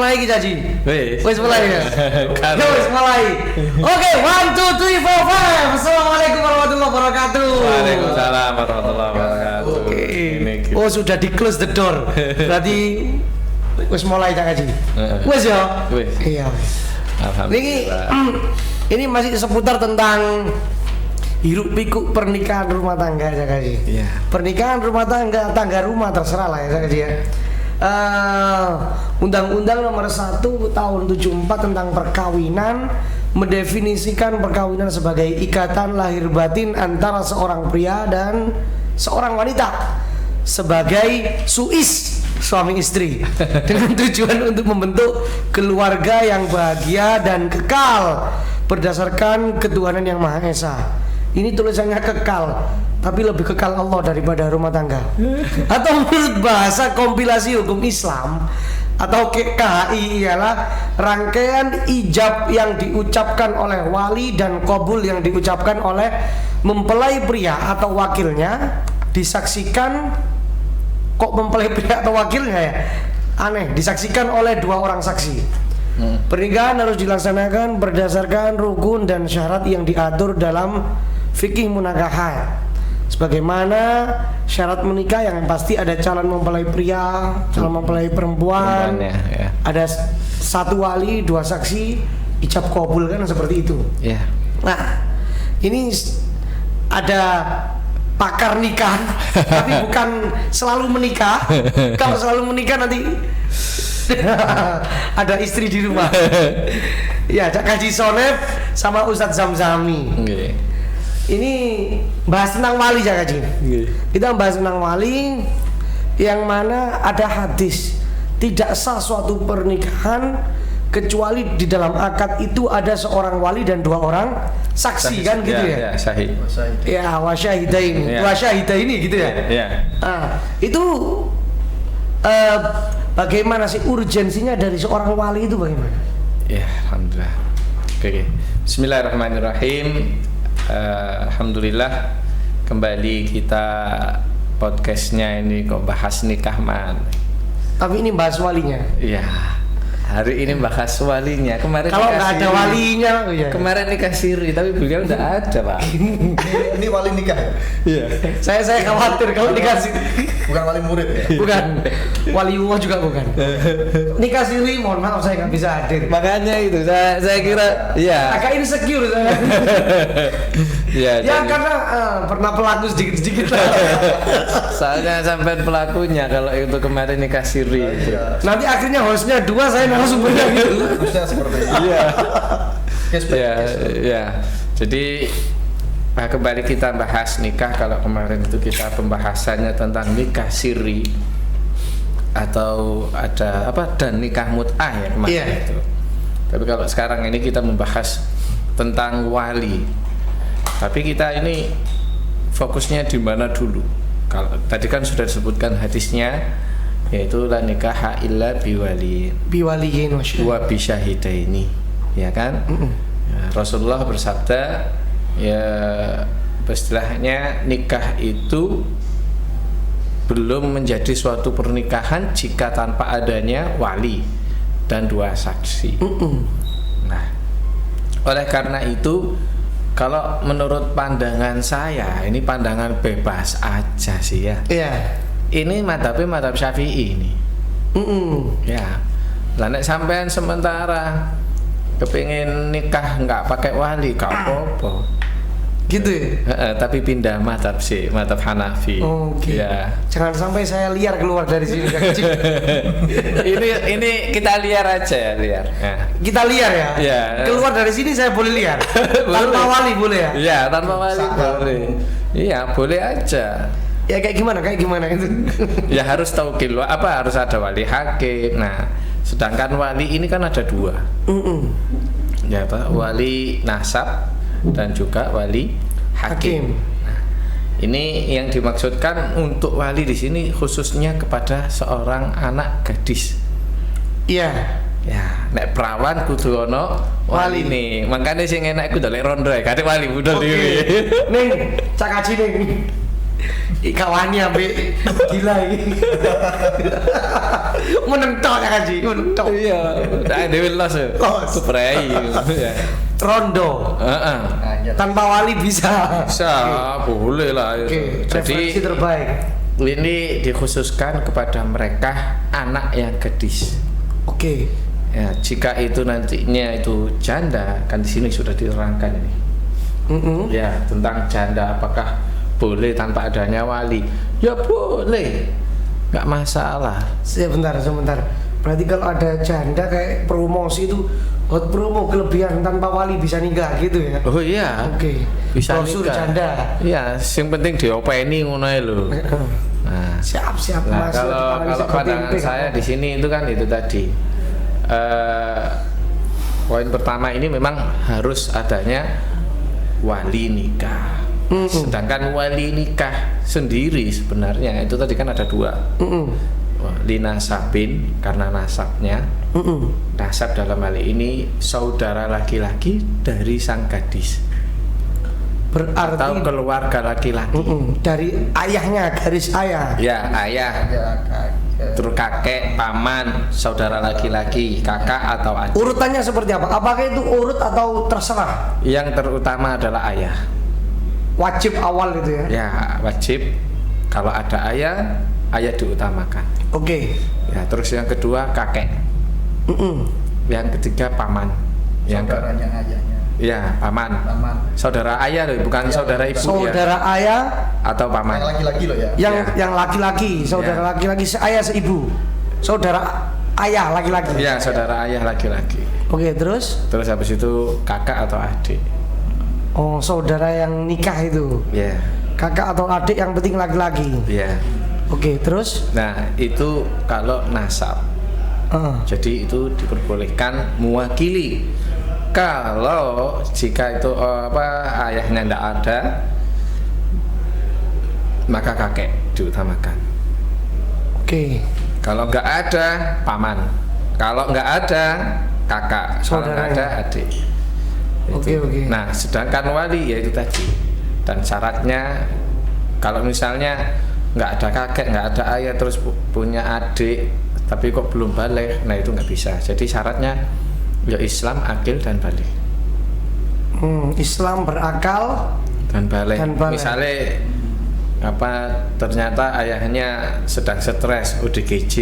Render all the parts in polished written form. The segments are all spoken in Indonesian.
mulai iki Caci. Wis mulai ya. Karo. Wis mulai. Oke, 1 2 3 4 5. Assalamualaikum warahmatullahi wabarakatuh. Waalaikumsalam warahmatullahi wabarakatuh. Oke. Ini Oh, sudah di close the door. Berarti wis mulai Cak Haji. Wis ya? Wis. Iya. Alhamdulillah. Ini masih seputar tentang hiruk pikuk pernikahan rumah tangga Cak Haji. Iya. Pernikahan rumah tangga rumah terserah lah ya Cak Haji ya. Undang-Undang nomor 1 tahun 74 tentang perkawinan mendefinisikan perkawinan sebagai ikatan lahir batin antara seorang pria dan seorang wanita sebagai suis suami istri dengan tujuan untuk membentuk keluarga yang bahagia dan kekal berdasarkan ketuhanan yang Maha Esa. Ini tulisannya kekal, tapi lebih kekal Allah daripada rumah tangga. Atau menurut bahasa kompilasi hukum Islam atau KHI ialah rangkaian ijab yang diucapkan oleh wali dan qabul yang diucapkan oleh mempelai pria atau wakilnya disaksikan. Kok mempelai pria atau wakilnya ya? Aneh, disaksikan oleh 2 orang saksi. Pernikahan harus dilaksanakan berdasarkan rukun dan syarat yang diatur dalam fikih munakahat. Sebagaimana syarat menikah yang pasti ada calon mempelai pria, calon mempelai perempuan, ya. ada 1 wali, 2 saksi, ijab qabul kan seperti itu. Ya. Nah, ini ada pakar nikah, tapi bukan selalu menikah. Kalau selalu menikah nanti ada istri di rumah. Ya, Cak Haji Sonep sama Ustadz Zamzami. Okay. Ini bahas tentang wali Cak Haji. Okay. Kita bahas tentang wali yang mana ada hadis tidak sah suatu pernikahan kecuali di dalam akad itu ada seorang wali dan 2 orang saksi kan gitu ya? Ya, syahid. Ya, wasyahidaini. Ya. Wasyahidaini gitu ya? Ya. Nah, itu bagaimana sih urgensinya dari seorang wali itu bagaimana? Ya, alhamdulillah. Oke. Bismillahirrahmanirrahim. Alhamdulillah kembali kita podcastnya ini kok bahas nikah man. Tapi ini bahas walinya. Iya. Hari ini bahas walinya. Kemarin kalau nggak ada walinya, ya. Kemarin nikah siri, tapi beliau udah ada Pak. Ini wali nikah ya? Iya. Saya khawatir kalau dikasih. Bukan wali murid ya? Bukan. Wali Allah juga bukan. Nikah siri, mohon maaf saya nggak bisa hadir. Makanya itu saya kira, iya. Agak insecure saya. Iya. Ya karena pernah pelaku sedikit-sedikit. Soalnya sampai pelakunya kalau itu kemarin nikah siri. Nanti akhirnya hostnya 2, saya narasumbernya gitu. Harusnya seperti itu. Iya. Cashback, Ya, cashback. ya. Jadi kembali kita bahas nikah. Kalau kemarin itu kita pembahasannya tentang nikah siri atau ada apa dan nikah mut'ah ya kemarin Iya. itu. Tapi kalau sekarang ini kita membahas tentang wali. Tapi kita ini fokusnya di mana dulu? Kalau tadi kan sudah disebutkan hadisnya, yaitu la nikaha illa biwali Biwaliyin wa bisyahidaini, ya kan? Ya, Rasulullah bersabda, ya istilahnya nikah itu belum menjadi suatu pernikahan jika tanpa adanya wali dan 2 saksi. Nah, oleh karena itu, kalau menurut pandangan saya, ini pandangan bebas aja sih ya. Iya. Ini madhab Syafi'i ini. Ya. Lah nek sampean sementara kepingin nikah nggak pakai wali, gak apa-apa. Gitu ya? Tapi pindah madhab sih, madhab Hanafi. Oke. Ya. Jangan sampai saya liar keluar dari sini. ini kita liar aja ya, liar. Ya. Kita liar ya? Iya. Keluar dari sini saya boleh liar. Tanpa wali boleh ya? Iya, tanpa wali boleh. Iya, boleh aja. Ya kayak gimana itu? Ya harus taukil, apa harus ada wali hakim. Nah, sedangkan wali ini kan ada 2. Ya, Pak, wali nasab dan juga wali hakim. Nah, ini yang dimaksudkan untuk wali di sini khususnya kepada seorang anak gadis. Iya. Ya, nek perawan kudu ono wali nih. Makanya sing enak kudu lek rondo ya, kadhe wali budal dhewe. Ning, Cak Haji ning. Kawannya be gila ini. Menentok ya kan sih, menentok. Iya, tak dewe los. Los. Suprai. Ya. Rondo. Heeh. Nah, iya. Tanpa wali bisa. Bisa, boleh lah. Oke, referensi Jadi terbaik. ini dikhususkan kepada mereka anak yang gadis. Oke. Ya, jika itu nantinya itu janda, kan di sini sudah diterangkan ini. Ya, tentang janda apakah boleh tanpa adanya wali? Ya boleh, nggak masalah. Sebentar. Berarti kalau ada janda kayak promosi itu hot promo kelebihan tanpa wali bisa nikah gitu ya? Oh iya. Oke. Bisa Brosur nikah. janda. Iya, yang penting diopeni ngono ae lho. Nah, Siap nah Mas. kalau pandangan saya di sini itu kan itu tadi. Poin pertama ini memang harus adanya wali nikah. Sedangkan wali nikah sendiri sebenarnya itu tadi kan ada dua. Wali nasabin karena nasabnya. Nasab dalam hal ini saudara laki-laki dari sang gadis Berarti atau keluarga laki-laki. dari ayahnya, garis ayah. Ya, ayah, Ya, kakek. terus kakek, paman, saudara laki-laki, kakak atau adik. Urutannya seperti apa? Apakah itu urut atau terserah? Yang terutama adalah ayah. Wajib awal itu ya? Ya, wajib kalau ada ayah, ayah diutamakan. Oke. Ya, terus yang kedua kakek. Yang ketiga paman. Yang Saudaranya ayahnya. ya, paman. Paman. Saudara ayah loh, bukan Ya, saudara ibu Saudara ya. ayah Atau paman. Yang laki-laki loh ya. yang laki-laki, saudara Ya. laki-laki seayah seibu. Saudara ayah laki-laki. Ya, saudara ayah laki-laki. Oke, terus Terus habis itu kakak atau adik. oh saudara yang nikah itu. Ya, Kakak atau adik yang penting laki-laki. ya. Oke, terus Nah, itu kalau nasab. Jadi itu diperbolehkan mewakili. Kalau jika itu ayahnya tidak ada, maka kakek diutamakan. Oke. Kalau nggak ada, paman. Kalau nggak ada, kakak. Kalau nggak ada, adik. Oke, Itu. oke. Nah, sedangkan wali ya itu tadi. Dan syaratnya kalau misalnya nggak ada kakek, nggak ada ayah, terus punya adik, tapi kok belum balik, nah itu nggak bisa. Jadi syaratnya ya Islam, akil dan balik. Islam berakal Dan balik. Dan balik. Misalnya ternyata ayahnya sedang stres, ODGJ,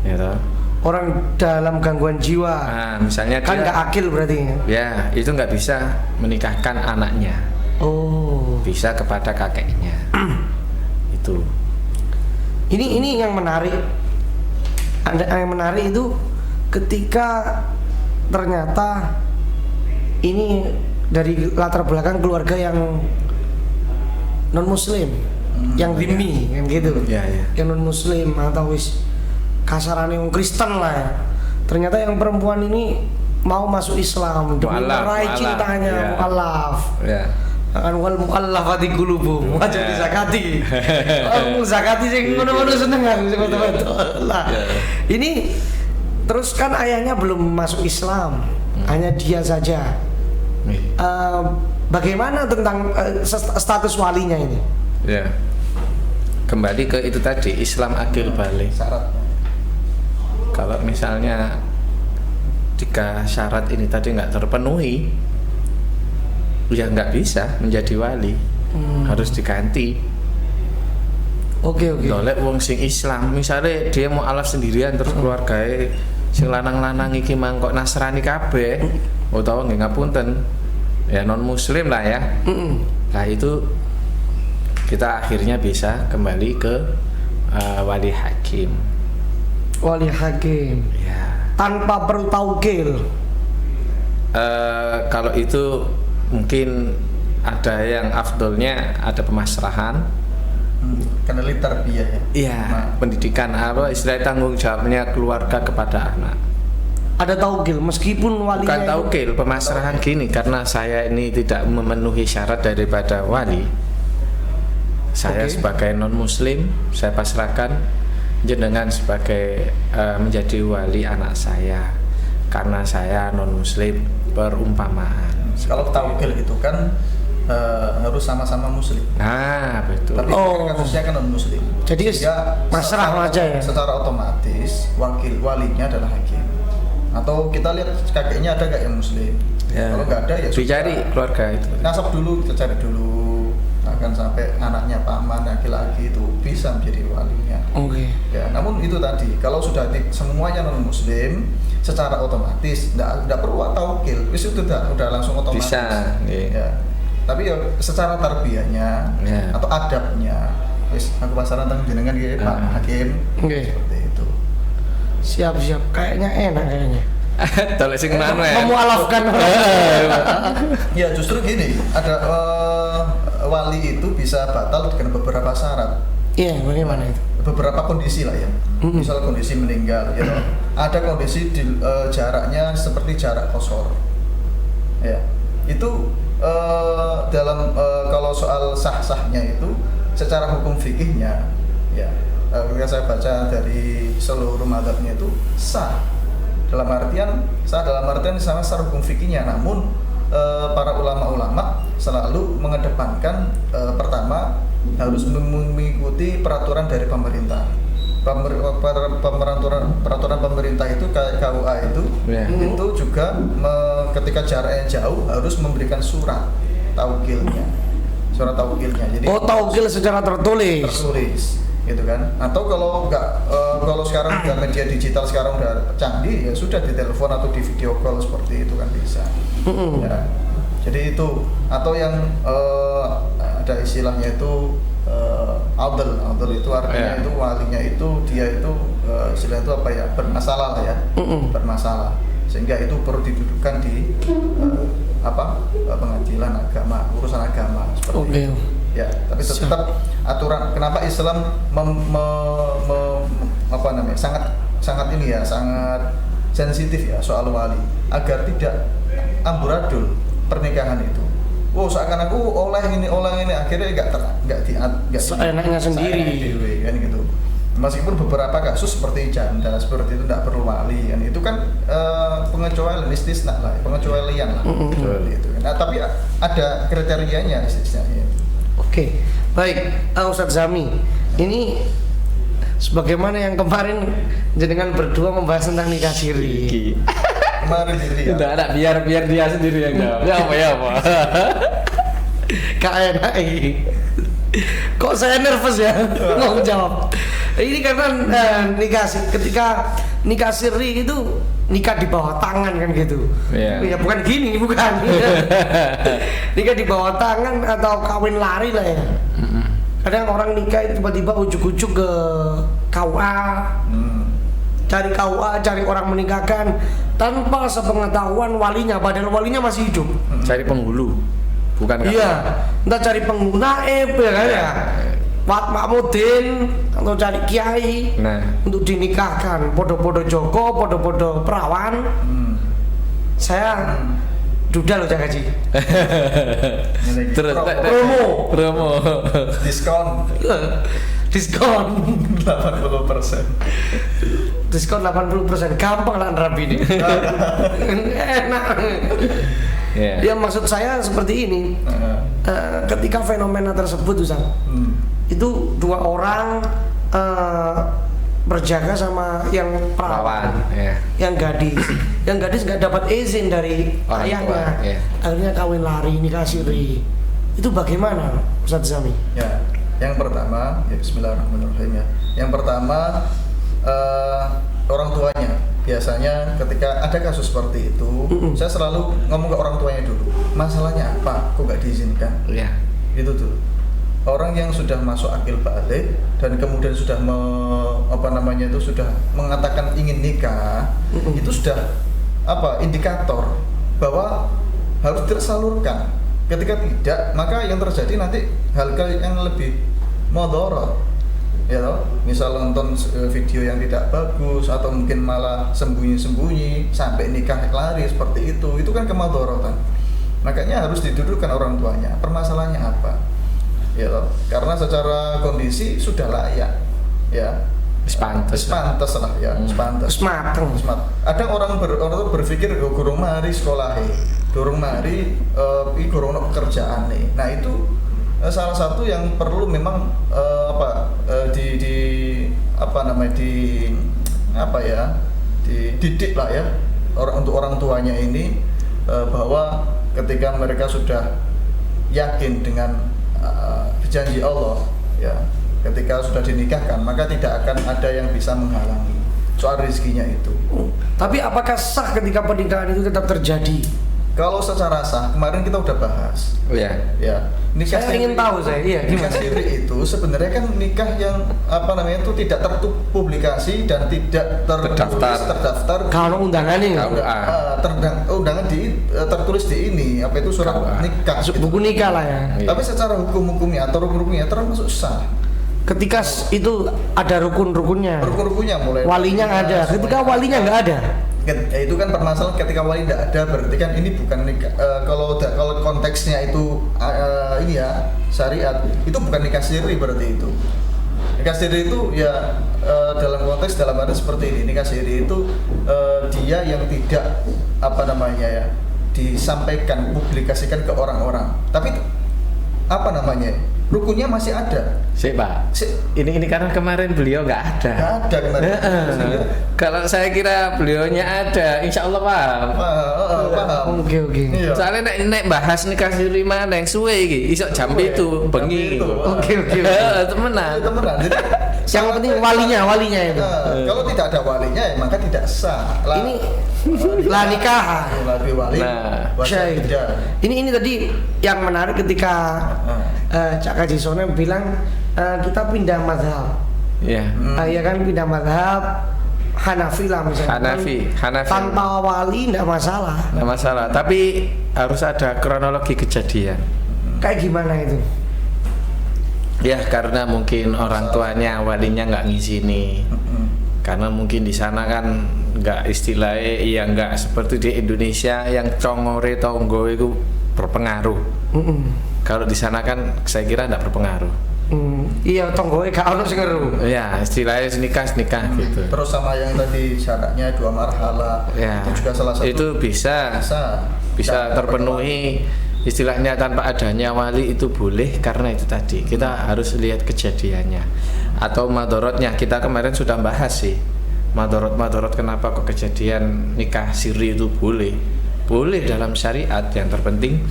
ya toh. orang dalam gangguan jiwa. Nah, misalnya Kan dia, nggak akil berarti ya? ya itu nggak bisa menikahkan anaknya, Oh. bisa kepada kakeknya. Itu. Ini yang menarik. Yang menarik itu ketika ternyata ini dari latar belakang keluarga yang non muslim, yang dhimmi, yang gitu, Ya, ya. yang non muslim atau wis kasarane wong Kristen lah ya. Ternyata yang perempuan ini mau masuk Islam demi Mu'allaf, meraih mu'allaf, cintanya, ya. mu'allaf. Ya. Kan wal mu'allafati qulubuhum wajib Ya. dizakati. Wong zakati sing ngono-ngono seneng aku sing betul-betul. Lah. Ya. Ini terus kan ayahnya belum masuk Islam, hanya dia saja. Bagaimana tentang status walinya ini? Ya. Kembali ke itu tadi, Islam, akil, balik. Syarat. Kalau misalnya jika syarat ini tadi nggak terpenuhi, ya nggak bisa menjadi wali, harus diganti. Oke. Dolek wong sing Islam, misalnya dia mau alaf sendirian terus keluargae sing lanang-lanang iki mangkok Nasrani kabeh, utawa nggih ngapunten, ya non muslim lah ya. Nah itu kita akhirnya bisa kembali ke wali hakim. Wali hakim Ya. tanpa perlu taukil. Kalau itu mungkin ada yang afdolnya ada pemasrahan. Karena tarbiyah ya. Iya, pendidikan apa istilah tanggung jawabnya keluarga kepada anak. Ada taukil meskipun walinya Bukan itu- taukil, pemasrahan gini karena saya ini tidak memenuhi syarat daripada wali. Saya Oke. sebagai non muslim, saya pasrahkan jenengan sebagai menjadi wali anak saya karena saya non muslim, perumpamaan. Kalau taukil itu kan harus sama-sama muslim. Nah, betul. Tapi kasusnya kan non muslim. Jadi pasrah aja ya. Secara otomatis walinya adalah hakim. Atau kita lihat kakeknya ada nggak yang muslim. Ya. Kalau nggak ada ya dicari sudah. keluarga itu. Nasab dulu, kita cari dulu. Akan sampai anaknya paman laki-laki itu bisa menjadi walinya. Oke. Ya, namun itu tadi kalau sudah semuanya non muslim secara otomatis tidak perlu taukil. Wis itu udah langsung otomatis. Bisa. Ya. Tapi ya secara tarbiyahnya atau adabnya, wis aku pasaran tentang jenengan gitu Pak Hakim. Seperti itu. Siap. Kayaknya enak kayaknya. Tolong sing mana ya? Memualafkan. Ya justru gini, ada wali itu bisa batal dengan beberapa syarat. Iya, bagaimana itu? Beberapa kondisi lah ya. Misal kondisi meninggal, ya. Ada kondisi jaraknya seperti jarak kosor. Ya, itu dalam kalau soal sah-sahnya itu secara hukum fikihnya, ya. Ketika saya baca dari seluruh mazhabnya itu sah. Dalam artian sama secara hukum fikihnya, namun para ulama-ulama selalu mengedepankan pertama harus mengikuti peraturan dari pemerintah. Peraturan pemerintah itu KUA itu juga ketika jaraknya jauh harus memberikan surat taukilnya. Jadi taukil secara tertulis, gitu kan. Atau kalau enggak, kalau sekarang udah media digital sekarang udah canggih, ya sudah di telepon atau di video call seperti itu kan bisa. Ya. Jadi itu, atau yang ada istilahnya itu Audel itu artinya itu walinya itu dia itu istilah itu apa ya, bermasalah lah ya, bermasalah, sehingga itu perlu didudukkan di pengadilan agama, urusan agama seperti itu. Ya, tapi tetap aturan. Kenapa Islam sangat ini ya, sangat sensitif ya soal wali, agar tidak amburadul pernikahan itu. Seakan aku oleh ini akhirnya nggak seenaknya sendiri kan gitu. Meskipun beberapa kasus seperti janda seperti itu tidak perlu wali kan, itu kan pengecualian istisna lah, pengecualian lah gitu kan. Nah, tapi ada kriterianya istisnanya. Oke, baik, Ustadz Zami. Ini sebagaimana yang kemarin jenengan berdua membahas tentang nikah siri. Kemarin siri ya. Udah ada, biar dia sendiri yang jawab. Ya apa. KNI. Kok saya nervous ya mau jawab. Ini karena ketika nikah siri itu nikah di bawah tangan kan gitu. Ya bukan gini, bukan. Nikah di bawah tangan atau kawin lari lah ya. Kadang orang nikah itu tiba-tiba ujuk-ujuk ke KUA. Cari KUA, cari orang menikahkan tanpa sepengetahuan walinya, padahal walinya masih hidup. Cari penghulu, bukan? Iya, entah cari penghulu naib ya kan ya. Makmudin atau cari kiai untuk dinikahkan, podo-podo Joko, podo-podo perawan. Saya duda loh Cak Haji. Terus promo diskon 80%. Diskon 80%, gampang lah nerapi ini. Enak. Ya maksud saya seperti ini. Ketika fenomena tersebut Ustaz, itu dua orang berjaga sama yang perawan, yang gadis nggak dapat izin dari ayahnya, akhirnya kawin lari, nikah siri. Itu bagaimana Ustaz Zami? Ya, yang pertama, ya Bismillahirrahmanirrahim ya. Yang pertama orang tuanya. Biasanya ketika ada kasus seperti itu, saya selalu ngomong ke orang tuanya dulu. Masalahnya apa? Kok nggak diizinkan? Itu tuh. Orang yang sudah masuk akil balik dan kemudian sudah sudah mengatakan ingin nikah, itu sudah indikator bahwa harus tersalurkan. Ketika tidak, maka yang terjadi nanti hal-hal yang lebih mudharat. Ya toh, misal nonton video yang tidak bagus atau mungkin malah sembunyi-sembunyi sampai nikah lari seperti itu kan kemadharatan. Makanya harus didudukkan orang tuanya. Permasalahannya apa? Ya toh, karena secara kondisi sudah layak. Ya. Sepantes lah ya, sepantes. Semateng. Ada orang berpikir gurung mari sekolah durung mari iki durung ono pekerjaan nih. Nah itu salah satu yang perlu memang dididik lah ya untuk orang tuanya ini, bahwa ketika mereka sudah yakin dengan janji Allah ya, ketika sudah dinikahkan maka tidak akan ada yang bisa menghalangi soal rezekinya itu. Tapi apakah sah ketika pernikahan itu tetap terjadi? Kalau secara sah, kemarin kita udah bahas. Ya. Ya, nikah Saya ingin tahu nikah gimana? siri itu sebenarnya kan nikah yang itu tidak terpublikasi dan tidak terdaftar. Kalau undangan ini Undangan tertulis di ini surat KUA. nikah. buku nikah lah ya. Iya. Tapi secara hukumnya atau rukun-rukunnya termasuk sah. Ketika itu ada rukun-rukunnya. Rukun-rukunnya mulai Walinya ada. Ketika walinya nggak ada. Itu kan permasalahan ketika wali tidak ada, berarti kan ini bukan nikah. Kalau konteksnya itu syariat, itu bukan nikah siri berarti itu. Nikah siri itu ya dalam arti seperti ini. Nikah siri itu dia yang tidak disampaikan, publikasikan ke orang-orang. Tapi rukunnya masih ada. Sih Pak, ini karena kemarin beliau nggak ada. Nggak ada kemarin. Kalau saya kira beliaunya ada, insya Allah paham. Paham. Oke. Iya. Soalnya nek bahas nikah siri mana yang suwe iki, iso jam itu bengi. Oke. Temenan. Jadi Yang penting walinya itu. kalau tidak ada walinya ya maka tidak sah. Ini lah nikahan. Lagi wali. Nah, Syahid. Ini tadi yang menarik ketika Cak Kaji Sone bilang kita pindah mazhab. ya. Ya kan pindah mazhab Hanafi lah misalnya. Hanafi. Tanpa wali enggak masalah. Nggak masalah, tapi harus ada kronologi kejadian. Kayak gimana itu? Ya karena mungkin orang tuanya walinya nggak ngizini. Karena mungkin di sana kan nggak istilahnya nggak seperti di Indonesia yang congore tonggo itu berpengaruh. Kalau di sana kan saya kira nggak berpengaruh. Iya tonggoe gak ono sing ngeru. Ya istilahnya nikah gitu. Terus sama yang tadi syaratnya 2 marhala, Ya itu juga salah satu. itu bisa terpenuhi. Istilahnya tanpa adanya wali itu boleh, karena itu tadi kita harus lihat kejadiannya atau madorotnya. Kita kemarin sudah bahas sih madorot kenapa kok kejadian nikah siri itu boleh dalam syariat. Yang terpenting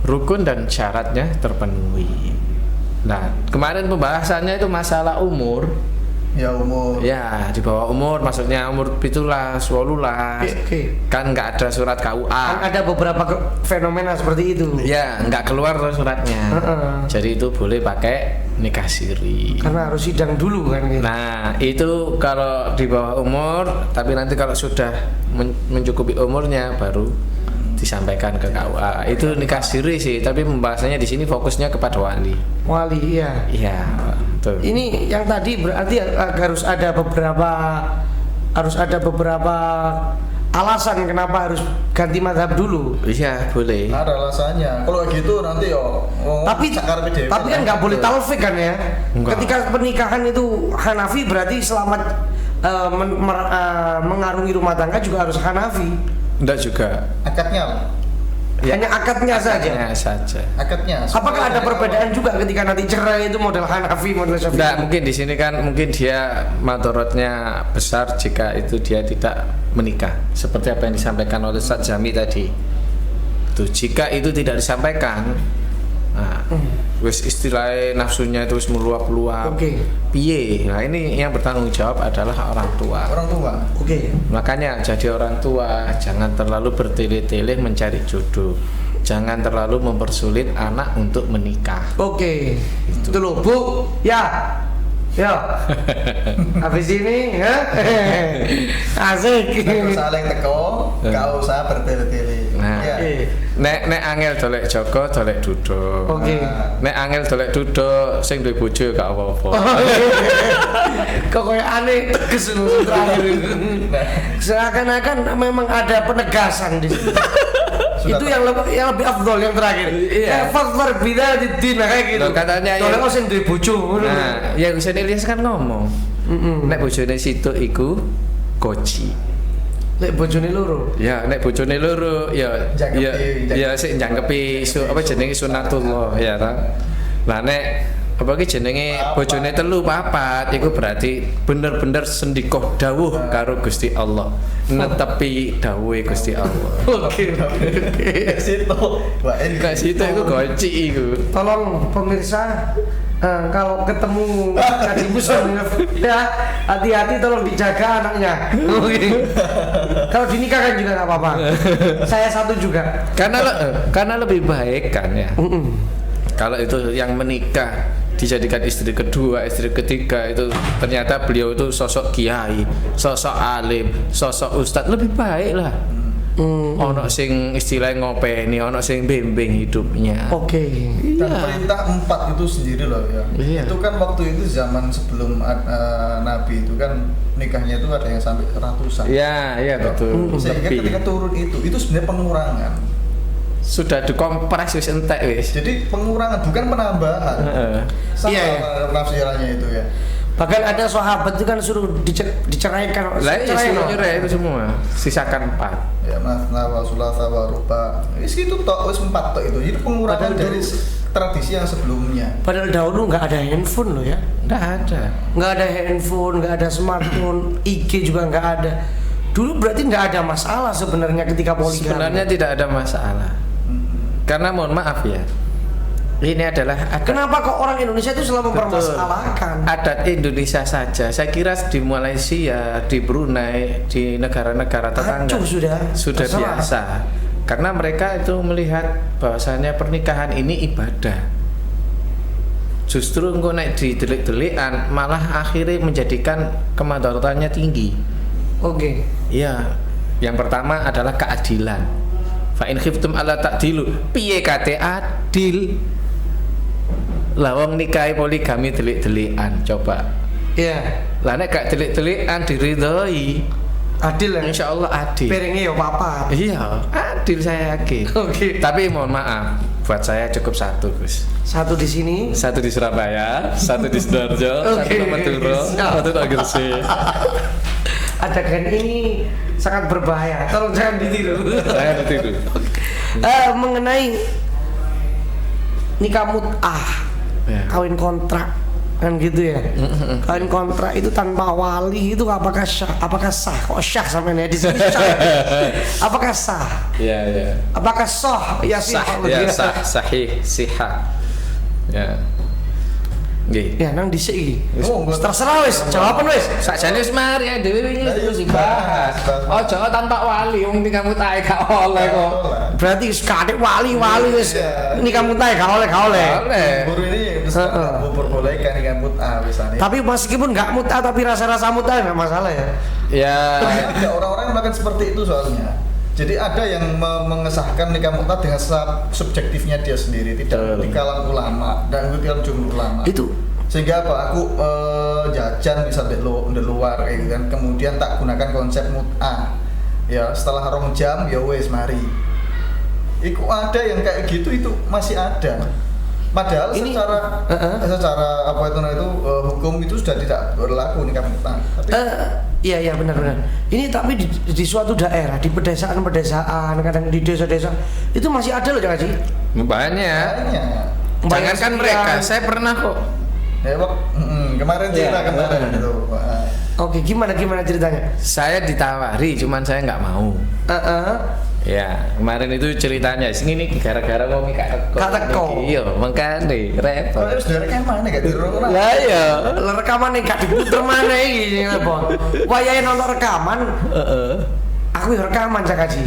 rukun dan syaratnya terpenuhi. Nah kemarin pembahasannya itu masalah umur. Ya umur. Ya di bawah umur, maksudnya umur 17, 18. Kan nggak ada surat KUA. Kan ada beberapa fenomena seperti itu. Ya nggak keluar tuh suratnya. Jadi itu boleh pakai nikah siri. Karena harus sidang dulu kan gitu. Nah itu kalau di bawah umur, tapi nanti kalau sudah mencukupi umurnya baru disampaikan ke KUA. Itu nikah siri sih, tapi pembahasannya di sini fokusnya kepada wali. Wali iya. Iya, betul. Ini yang tadi berarti harus ada beberapa alasan kenapa harus ganti mazhab dulu. Iya, boleh. Ada alasannya. Kalau gitu nanti Tapi kan nggak boleh talfik kan ya. Enggak. Ketika pernikahan itu Hanafi berarti selamat mengarungi rumah tangga juga harus Hanafi. Enggak juga. Akadnya. Ya, Hanya akadnya saja. Akadnya. Apakah ada perbedaan juga ketika nanti cerai itu model Hanafi, model Syafi'i? Enggak, mungkin di sini kan mungkin dia madorotnya besar jika itu dia tidak menikah. Seperti apa yang disampaikan oleh Ustaz Jami tadi. Tuh, jika itu tidak disampaikan, nah, wis istilahnya nafsunya itu wis meluap-luap. Oke. Piye? Nah, ini yang bertanggung jawab adalah orang tua. Orang tua. Oke. Makanya jadi orang tua jangan terlalu bertele-tele mencari jodoh. Jangan terlalu mempersulit anak untuk menikah. Oke. Itu loh, Bu. Ya. Habis ini, ya. Asik. Saling teko, gak usah bertele-tele. Nah, Ya. nek angel dolek Joko, dolek duduk. Oke. Nek angel dolek duduk, sing duwe bojo gak apa-apa. Kok kayak aneh tegas loh terakhir itu. Seakan-akan memang ada penegasan di sini. Itu yang lebih afdol yang terakhir. Iya. Faktor bida di din kayak gitu. Loh, katanya Soalnya ya- kok sing duwe bojo. Nah, yang Husain Ilyas kan ngomong, nek bojone situ iku koji. Lek bojone loro. Ya nek bojone loro ya sik jangkepi apa jenenge sunatullah ya ta. Lah nek apa ki jenenge bojone telu papat iku berarti bener-bener sendikoh dawuh karo Gusti Allah. Netepi dawuhe Gusti Allah. Oke. Situ. Wah, ini Kak situ iku goci iku. Tolong pemirsa kalau ketemu Kaji Muslim ya hati-hati, tolong dijaga anaknya. Kalau dinikahkan juga nggak apa-apa. Saya satu juga. Karena lebih baik kan ya. Kalau itu yang menikah dijadikan istri kedua, istri ketiga itu ternyata beliau itu sosok kiai, sosok alim, sosok ustadz, lebih baik lah. Ono sing istilahnya ngopeni, ono sing bimbing hidupnya. Oke. Dan perintah 4 itu sendiri loh ya. Iya. Itu kan waktu itu zaman sebelum Nabi itu kan nikahnya itu ada yang sampai ratusan. Iya betul. Sehingga Lebih. ketika turun itu sebenarnya pengurangan. Sudah dikompres wis entek wis. Jadi pengurangan bukan penambahan. Sama Iya. penafsirannya itu ya. Bahkan ada sahabat itu kan suruh diceraikan. Lah iya Cerai, suruh no? nyurai itu semua. Sisakan 4. Ya masna wa sulasa wa ruba. Wis itu tok wis 4 tok itu. Jadi pengurangan Padahal dari dulu- tradisi yang sebelumnya. Padahal dahulu nggak ada handphone loh ya. Enggak ada. Nggak ada handphone, nggak ada smartphone, IG juga nggak ada. Dulu berarti nggak ada masalah sebenarnya ketika poligami. Sebenarnya tidak ada masalah. Karena mohon maaf ya. Ini adalah Kenapa kok orang Indonesia itu selalu mempermasalahkan? adat Indonesia saja. Saya kira di Malaysia, di Brunei, di negara-negara tetangga Acuh sudah terserah. biasa. Karena mereka itu melihat bahwasanya pernikahan ini ibadah. Justru engkau naik di delik-delikan malah akhirnya menjadikan kemadaratannya tinggi. Oke. Iya. Yang pertama adalah keadilan. Fa in khiftum alla ta'dilu, piye kate adil? Lawang nikahi poligami delik-delikan, coba. Iya. Lah nek gak delik-delikan diridhoi, Adil ya. insyaallah adil. Piringnya ya papa. Iya, adil saya yakin. Oke. Tapi mohon maaf, buat saya cukup satu, Gus. Satu di sini. Satu di Surabaya, satu di Sidoarjo, satu Oke. di Madura, satu di Gresik. Adegan ini sangat berbahaya. Tolong jangan ditiru. Saya ditiru. Mengenai nikah mut'ah, Ya. kawin kontrak kan gitu ya. Kawin kontrak itu tanpa wali itu apakah sah? Apakah sah? Kok syah sampai ya di sini syah? Apakah sah? Iya, iya. Apakah sah? Ya sih. Sah, sahih, sihah. Ya. Nggih. Ya nang dhisik iki. Oh, Terserah wis, jawaban wis. Sakjane wis mari ae dhewe wingi Lah, iya, terus dibahas. Ojo tanpa wali wong nikah mutahe gak oleh kok. Berarti sekadek wali wis Iya. nikah mut'ah gak oleh. Oleh. Buru ini bisa memperbolehkan dengan mut'ah misalnya. Tapi meskipun nggak mut'ah tapi rasa-rasa mut'ah nggak masalah ya. Ya. Ada orang-orang yang melakukan seperti itu soalnya. Jadi ada yang mengesahkan nikah mut'ah dengan subjektifnya dia sendiri, tidak Betul. di kalangan ulama dan di kalangan jumhur ulama. Itu Sehingga apa? Aku jajan bisa di luar kayak gitu kan. Kemudian tak gunakan konsep mut'ah. Ya setelah 2 jam ya wes mari. Iku ada yang kayak gitu itu masih ada. Padahal Ini- secara apa itu hukum itu sudah tidak berlaku nikah mut'ah. Tapi iya benar-benar. Ini tapi di suatu daerah, di pedesaan-pedesaan, kadang di desa-desa itu masih ada loh Cak Haji. Banyak. banyak. Jangankan mereka, saya pernah kok. Ya, kemarin cerita Iya. kemarin itu. Wah. Oke, gimana ceritanya? Saya ditawari, cuman saya nggak mau. Ya, kemarin itu ceritanya. Sini nih gara-gara mau gak teko. Gak teko. Iya, makanya repot. Kalau harus dari mana gak tiru orang? Lah iya. Rekaman nih gak diputer mana iki apa? Wayahe nonton rekaman, aku ya rekaman Cak Haji.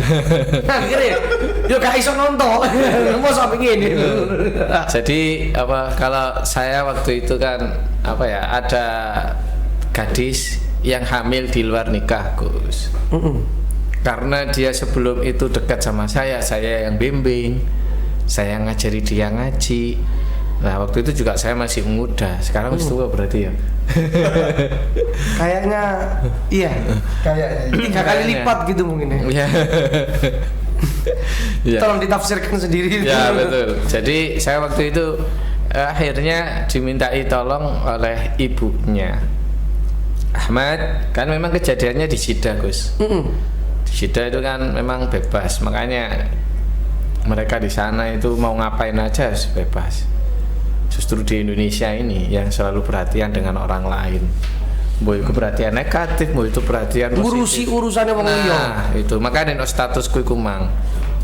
Akhirnya yo gak iso nonton. Mau sampe ngene. Jadi apa kalau saya waktu itu kan apa ya ada gadis yang hamil di luar nikah, Gus. Karena dia sebelum itu dekat sama saya yang bimbing, saya ngajari dia ngaji. Nah waktu itu juga saya masih muda, sekarang wis tua berarti ya. Kayaknya iya. Kayaknya. 3 kali lipat gitu mungkin ya. Iya. Iya. Tolong ditafsirkan sendiri. Ya betul. Jadi saya waktu itu akhirnya dimintai tolong oleh ibunya. Ahmad, kan memang kejadiannya di Jeddah, Gus. Di Di Jeddah itu kan memang bebas, makanya mereka di sana itu mau ngapain aja bebas. Justru di Indonesia ini yang selalu perhatian dengan orang lain. Mau itu perhatian negatif, mau itu perhatian ngurusi urusannya wong liya. Nah, itu makanya no statusku iku mang.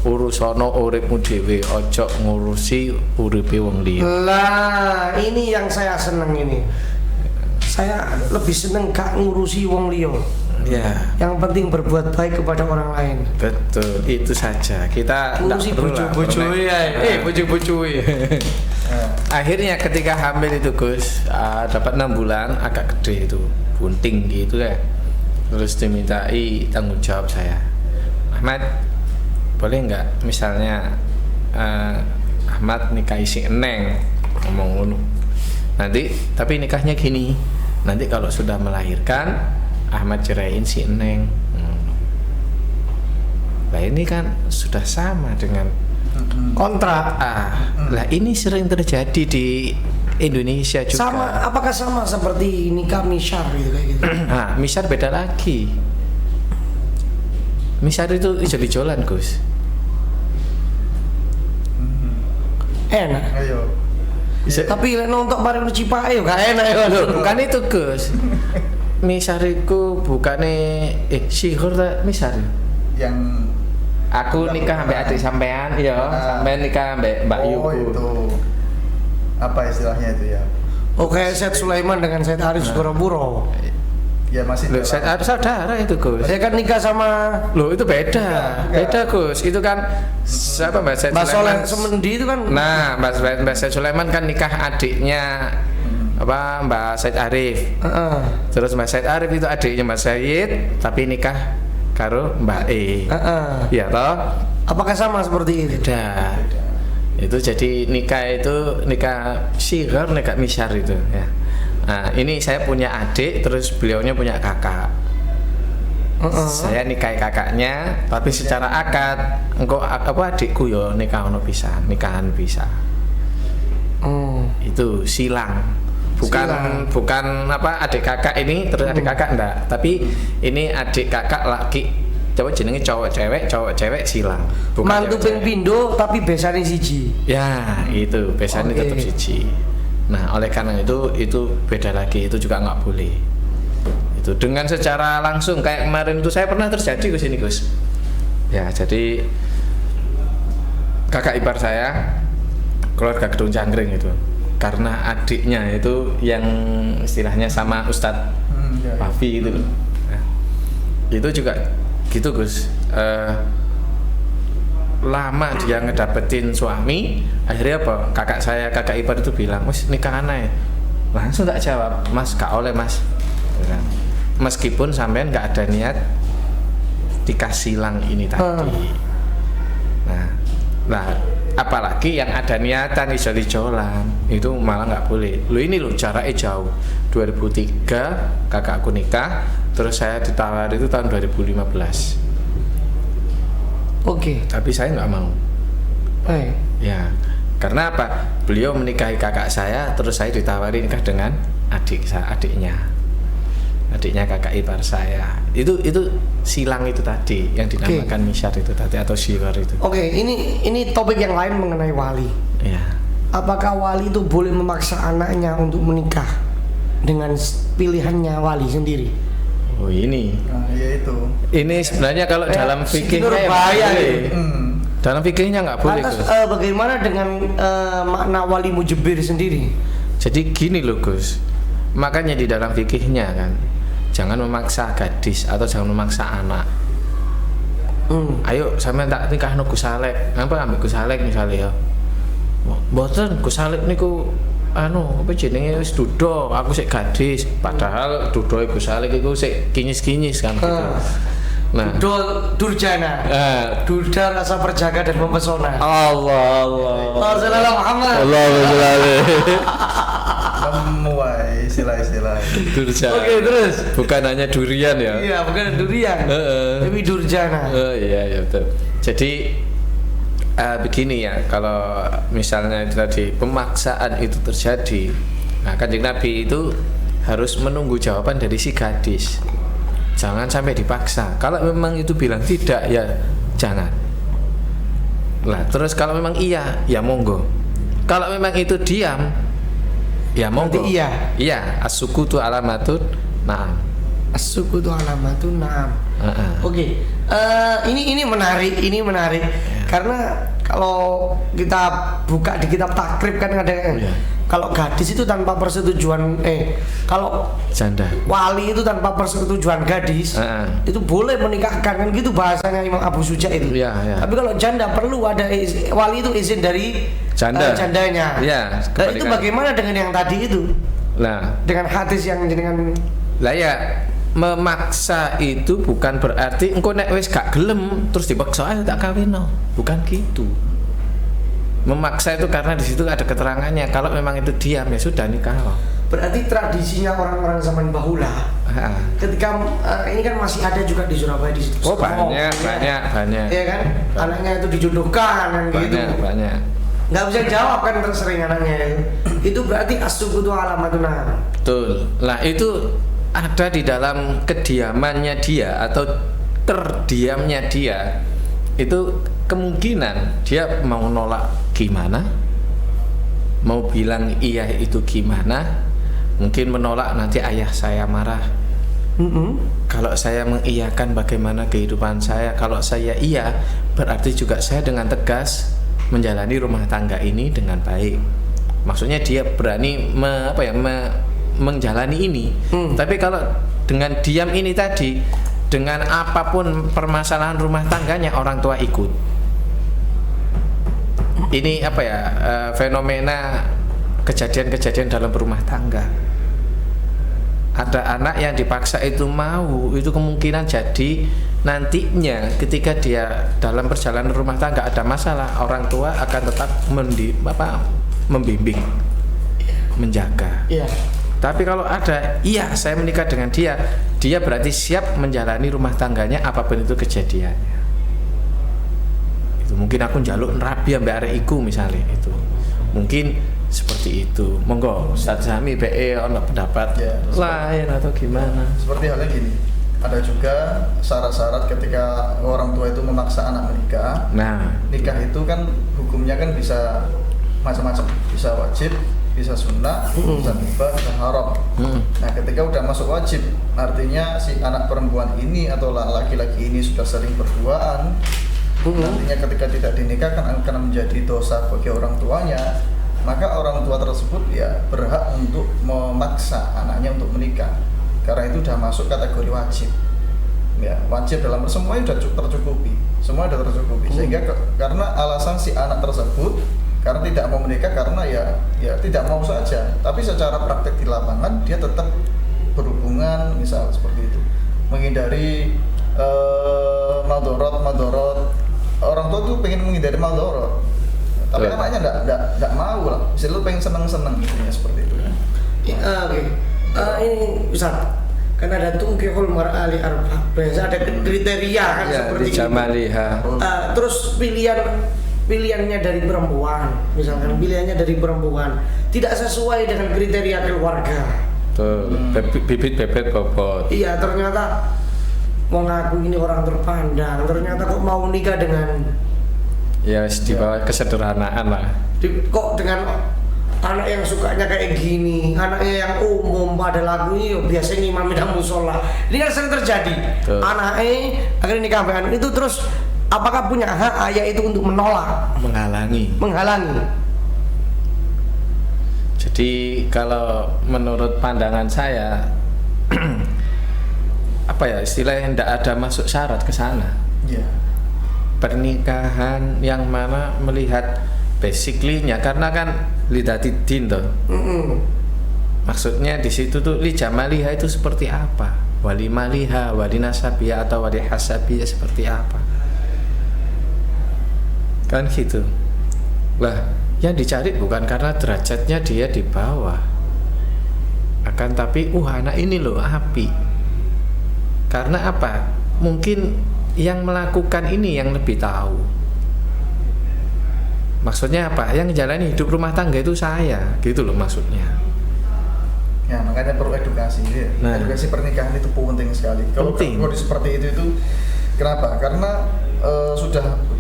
Urusono uripmu dhewe, ojo ngurusi uripe wong liya. Lah, ini yang saya seneng ini. Saya lebih seneng gak ngurusi wong liya. Ya. Yang penting berbuat baik kepada orang lain. Betul, itu saja. Kita Ngurusi bojo-bojo ya. Bojo-bojo ya. Akhirnya ketika hamil itu Gus, dapat 6 bulan agak gede itu, bunting gitu ya. Terus dimintai tanggung jawab saya. Ahmad, boleh nggak misalnya Ahmad nikahi si Eneng, ngomong ngono. Nanti tapi nikahnya gini. Nanti kalau sudah melahirkan Ahmad ceraiin si Eneng. Nah ini kan sudah sama dengan kontrak. Lah ini sering terjadi di Indonesia juga. Sama, apakah sama seperti nikah misyar gitu kayak gitu? Nah, misyar beda lagi. Misyar itu ijo-ijolan, Gus. Enak. Ayo. Tapi lek nonton bareng Cipae yo gak enak ya. Bukan itu, Gus. Misyar itu bukannya sihur ta misyar. Yang Aku nikah sampai adik sampean, iya, sampean nikah sampai Mbak Yuku. itu apa istilahnya itu ya? Oke, Said Sulaiman dengan Said Arif Sugoroburo. Ya masih Loh, saya ada saudara itu, Gus. Saya kan nikah sama Loh, itu beda. Beda, Gus. Itu kan siapa Mbak Said Mbak Soleh Sulaiman? Semendi itu kan. Nah, Mbak Said Sulaiman kan nikah adiknya apa Mbak Said Arif. Terus Mbak Said Arif itu adiknya Mbak Said, tapi nikah karo Mbak E. Iya toh? Apakah sama seperti itu? Beda. Itu jadi nikah itu nikah sihir, nikah misyar itu ya. Nah, ini saya punya adik, terus beliaunya punya kakak. Saya nikahi kakaknya, tapi secara akad engkau apa adikku yo nikahan bisa. Itu silang. Bukan apa adik kakak ini terus adik kakak enggak, tapi ini adik kakak laki. Coba jenenge cowok cewek silang. Bukan mantu ping pindho tapi besane siji. Ya, itu besane tetap siji. Nah, oleh karena itu beda lagi, itu juga nggak boleh. Itu dengan secara langsung kayak kemarin itu saya pernah terjadi ke sini, Gus. Ya, jadi kakak ipar saya keluarga Gedung Cangkring itu. Karena adiknya itu yang istilahnya sama Ustadz Pafi itu loh. Nah, itu juga gitu, Gus. Lama dia ngedapetin suami, akhirnya apa? Kakak ipar itu bilang, "Wes nikah aneh." Langsung tak jawab, "Mas, gak oleh, Mas." Meskipun sampean gak ada niat nikah silang ini tadi. Nah, apalagi yang ada niatan ijo-ijolan itu malah nggak boleh. Lo ini lo jaraknya jauh. 2003 kakakku nikah, terus saya ditawari itu tahun 2015. Oke. Tapi saya nggak mau. Ya, karena apa? Beliau menikahi kakak saya, terus saya ditawari nikah dengan adiknya kakak ipar saya. Itu silang itu tadi yang dinamakan misyar itu tadi atau syiar itu. Oke, ini topik yang lain mengenai wali. Ya. Apakah wali itu boleh memaksa anaknya untuk menikah dengan pilihannya wali sendiri? Oh ini. Nah, ya itu. Ini sebenarnya kalau dalam fikihnya bahaya boleh. Dalam fikihnya nggak boleh. Lantas bagaimana dengan makna wali mujibir sendiri? Jadi gini loh, Gus. Makanya di dalam fikihnya kan, jangan memaksa gadis atau jangan memaksa anak. Ayo sampean tak nikah no Gus Salek. Ngapa ambek Gus Salek misalnya ya? Mboten Gus Salek niku apa jenenge wis duda, aku sik gadis. Padahal dudoe Gus Salek iku sik kinyis-kinyis kan gitu. Nah, Durjana. Duda rasa perjaga dan mempesona. Allah. Muhammad. Memuai istilah-istilah. Durjana. Oke, terus. Bukan hanya durian ya. Iya, bukan durian. Tapi Durjana. Iya betul. Jadi begini ya, kalau misalnya itu tadi pemaksaan itu terjadi, nah Kanjeng Nabi itu harus menunggu jawaban dari si gadis. jangan sampai dipaksa. Kalau memang itu bilang tidak, ya jangan. Lah terus kalau memang iya, ya monggo. Kalau memang itu diam, ya monggo. Berarti iya. Iya, as-sukutu alamatun na'am. As-sukutu alamatun na'am. Oke. Ini menarik, karena kalau kita buka di kitab takrib kan ada kalau gadis itu tanpa persetujuan kalau Janda. wali itu tanpa persetujuan gadis itu boleh menikahkan, kan gitu bahasanya Imam Abu Suja itu. Tapi kalau janda perlu ada wali itu izin dari jandanya. Dan itu bagaimana dengan yang tadi itu? Nah, dengan hadis yang dengan lah ya, memaksa itu bukan berarti engko nek wis gak gelem terus dipaksa ayo tak kawin, no. Bukan gitu. Memaksa itu karena di situ ada keterangannya. Kalau memang itu diam, ya sudah nikah. Berarti tradisinya orang-orang zaman bahula. Ketika ini kan masih ada juga di Surabaya di situ. Banyak. Iya kan? Anaknya itu dijodohkan kan gitu. Banyak. Nggak bisa jawab kan tersering anaknya itu. Itu berarti as-sukutu alamatun na'am. Betul. Lah itu ada di dalam kediamannya dia atau terdiamnya dia. Itu kemungkinan dia mau nolak gimana, mau bilang iya itu gimana. Mungkin menolak nanti ayah saya marah. Kalau saya mengiyakan bagaimana kehidupan saya. Kalau saya iya, berarti juga saya dengan tegas menjalani rumah tangga ini dengan baik. Maksudnya dia berani menjalani ini. Tapi kalau dengan diam ini tadi, dengan apapun permasalahan rumah tangganya orang tua ikut. Ini fenomena kejadian-kejadian dalam rumah tangga. Ada anak yang dipaksa itu mau, itu kemungkinan jadi nantinya ketika dia dalam perjalanan rumah tangga ada masalah, orang tua akan tetap membimbing, menjaga. Tapi kalau ada, iya saya menikah dengan dia berarti siap menjalani rumah tangganya apapun itu kejadiannya. Itu mungkin aku njaluk rabi ambek arek iku misalnya itu. Mungkin seperti itu. Monggo Ustaz Sami BE ono pendapat lain atau gimana? Seperti halnya gini. Ada juga syarat-syarat ketika orang tua itu memaksa anak menikah. Nikah itu kan hukumnya kan bisa macam-macam. Bisa wajib, bisa sunnah, bisa mubah, bisa haram. Nah, ketika udah masuk wajib, artinya si anak perempuan ini atau laki-laki ini sudah sering berduaan. Nantinya ketika tidak dinikahkan akan menjadi dosa bagi orang tuanya. Maka orang tua tersebut ya berhak untuk memaksa anaknya untuk menikah. Karena itu sudah masuk kategori wajib. Ya, wajib dalam semuanya sudah tercukupi. Semua sudah tercukupi. Sehingga karena alasan si anak tersebut karena tidak mau menikah karena ya tidak mau saja, tapi secara praktek di lapangan dia tetap berhubungan misal seperti itu, menghindari madorot. Orang tua tuh pengen menghindari madorot, tapi anaknya enggak mau lah, misalnya lu pengen seneng intinya seperti itu. Ini Ustaz, kan ada tungkihul mar'ali arba, biasa ada kriteria kan seperti itu. Terus pilihannya dari perempuan, misalkan pilihannya dari perempuan tidak sesuai dengan kriteria keluarga. Bibit bebet bobot. Iya, ternyata mau ngaku ini orang terpandang, ternyata kok mau nikah dengan di bawah kesederhanaan lah. Kok dengan anak yang sukanya kayak gini, anaknya yang umum pada lagu ini biasanya ngimami dan musola. Ini kan sering terjadi. Anaknya akhirnya nikah dengan itu terus. Apakah punya hak ayah itu untuk menolak, menghalangi? Jadi kalau menurut pandangan saya, istilahnya tidak ada masuk syarat ke sana. Pernikahan yang mana melihat basically-nya, karena kan lidatidin toh. Maksudnya di situ tuh li jamaliha itu seperti apa, wali maliha, wali nasabiyah atau wali hasabiyah seperti apa. Kan gitu. Lah, yang dicari bukan karena derajatnya dia di bawah, akan tapi anak ini loh api. Karena apa? Mungkin yang melakukan ini yang lebih tahu. Maksudnya apa? Yang menjalani hidup rumah tangga itu saya, gitu loh maksudnya. Ya, makanya perlu edukasi. Ya. Nah. Edukasi pernikahan itu penting sekali. Kalau Penting. seperti itu kenapa? Karena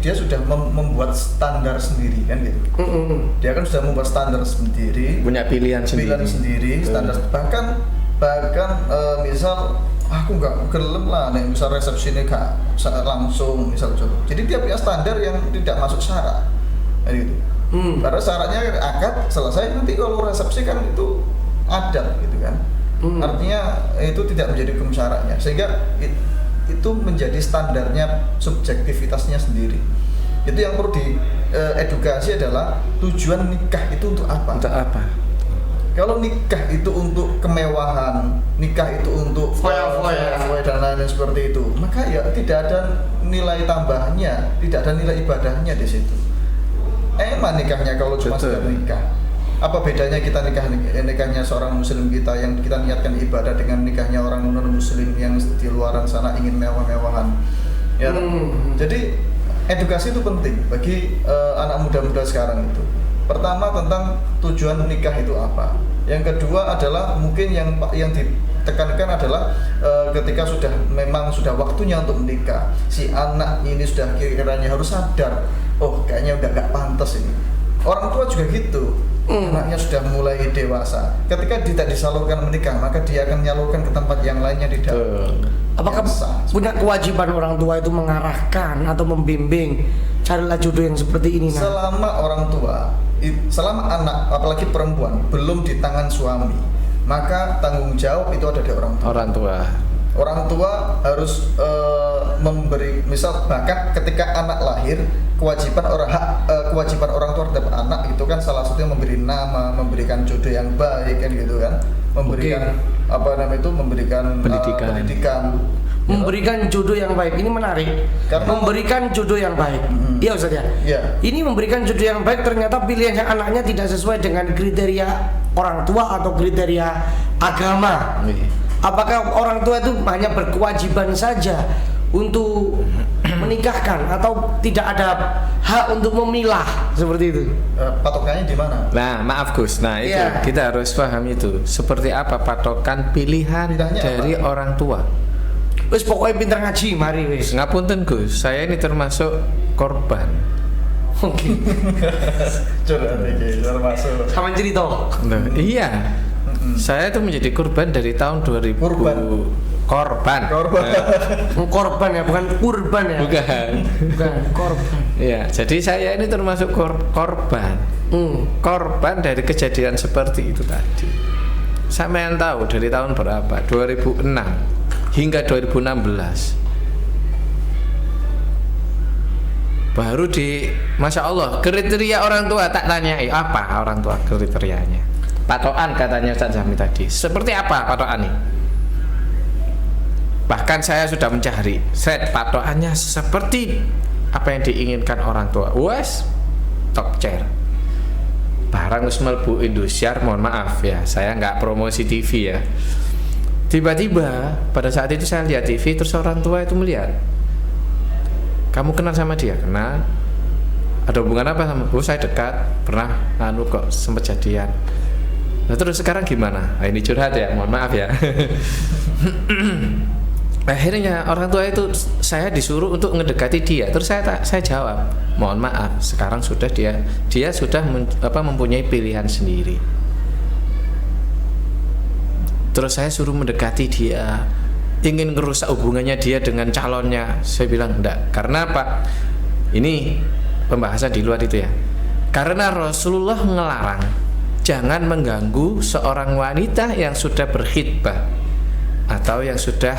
dia sudah membuat standar sendiri kan gitu. Dia kan sudah membuat standar sendiri, Punya pilihan sendiri. standar bahkan misal aku nggak gelem lah nih misal resepsi ini gak langsung misal contoh. Jadi dia punya standar yang tidak masuk syarat. Kan gitu. Karena syaratnya akad selesai, nanti kalau resepsi kan itu adat gitu kan. Artinya itu tidak menjadi hukum syaratnya, sehingga itu menjadi standarnya subjektivitasnya sendiri. Itu yang perlu diedukasi adalah tujuan nikah itu untuk apa? Untuk apa? Kalau nikah itu untuk kemewahan, nikah itu untuk foya-foya dan lain-lain seperti itu, maka ya tidak ada nilai tambahnya, tidak ada nilai ibadahnya di situ. Emang nikahnya kalau cuma sekedar nikah. Apa bedanya kita nikahnya seorang muslim kita yang kita niatkan ibadah dengan nikahnya orang non muslim yang di luaran sana ingin mewah-mewahan, ya. Jadi edukasi itu penting bagi anak muda-muda sekarang itu. Pertama tentang tujuan nikah itu apa. Yang kedua adalah mungkin yang ditekankan adalah ketika memang sudah waktunya untuk menikah, si anak ini sudah kiranya harus sadar, oh kayaknya udah gak pantas ini. Orang tua juga gitu. Anaknya sudah mulai dewasa. Ketika tidak disalurkan menikah, maka dia akan menyalurkan ke tempat yang lainnya di dalam. Apakah punya kewajiban orang tua itu mengarahkan atau membimbing carilah jodoh yang seperti ini? Selama orang tua, selama anak, apalagi perempuan belum di tangan suami, maka tanggung jawab itu ada di orang tua. Orang tua harus memberi, misal bahkan ketika anak lahir, kewajiban orang tua terhadap anak itu kan salah satunya memberi nama, memberikan jodoh yang baik kan gitu kan, memberikan memberikan pendidikan. Memberikan jodoh yang baik ini menarik. Karena memberikan jodoh yang baik. Iya Ustaz ya. Iya. Ini memberikan jodoh yang baik, ternyata pilihannya anaknya tidak sesuai dengan kriteria orang tua atau kriteria agama. Apakah orang tua itu hanya berkewajiban saja untuk menikahkan atau tidak ada hak untuk memilah seperti itu? Patokannya di mana? Nah, maaf Gus. Nah, itu kita harus paham itu. Seperti apa patokan pilihan dari orang tua? Wis pokoknya pintar ngaji, mari wis. Ngapunten Gus, saya ini termasuk korban. Oke. Termasuk. Sama cerita. Nah, iya. Saya itu menjadi korban dari tahun 2000. Korban ya, bukan kurban ya. Bukan korban. Iya, jadi saya ini termasuk korban. Korban dari kejadian seperti itu tadi. Sampean tahu dari tahun berapa? 2006 hingga 2016. Baru Masya Allah, kriteria orang tua tak tanyai apa orang tua kriterianya. Patokan katanya Ustaz Zami tadi. Seperti apa patokan ini? Bahkan saya sudah mencari patokannya seperti apa yang diinginkan orang tua. Wes top chair. Barang wis mlebu Indosiar, mohon maaf ya, saya nggak promosi TV ya. Tiba-tiba pada saat itu saya lihat TV, terus orang tua itu melihat, kamu kenal sama dia? Kenal. Ada hubungan apa sama? Oh saya dekat, pernah kok sempat jadian. Nah terus sekarang gimana? Nah, ini curhat ya, mohon maaf ya. Akhirnya orang tua itu saya disuruh untuk ngedekati dia. Terus saya jawab, mohon maaf, sekarang sudah dia sudah mempunyai pilihan sendiri. Terus saya suruh mendekati dia, ingin ngerusak hubungannya dia dengan calonnya. Saya bilang enggak. Karena apa? Ini pembahasan di luar itu ya. Karena Rasulullah ngelarang jangan mengganggu seorang wanita yang sudah berkhitbah atau yang sudah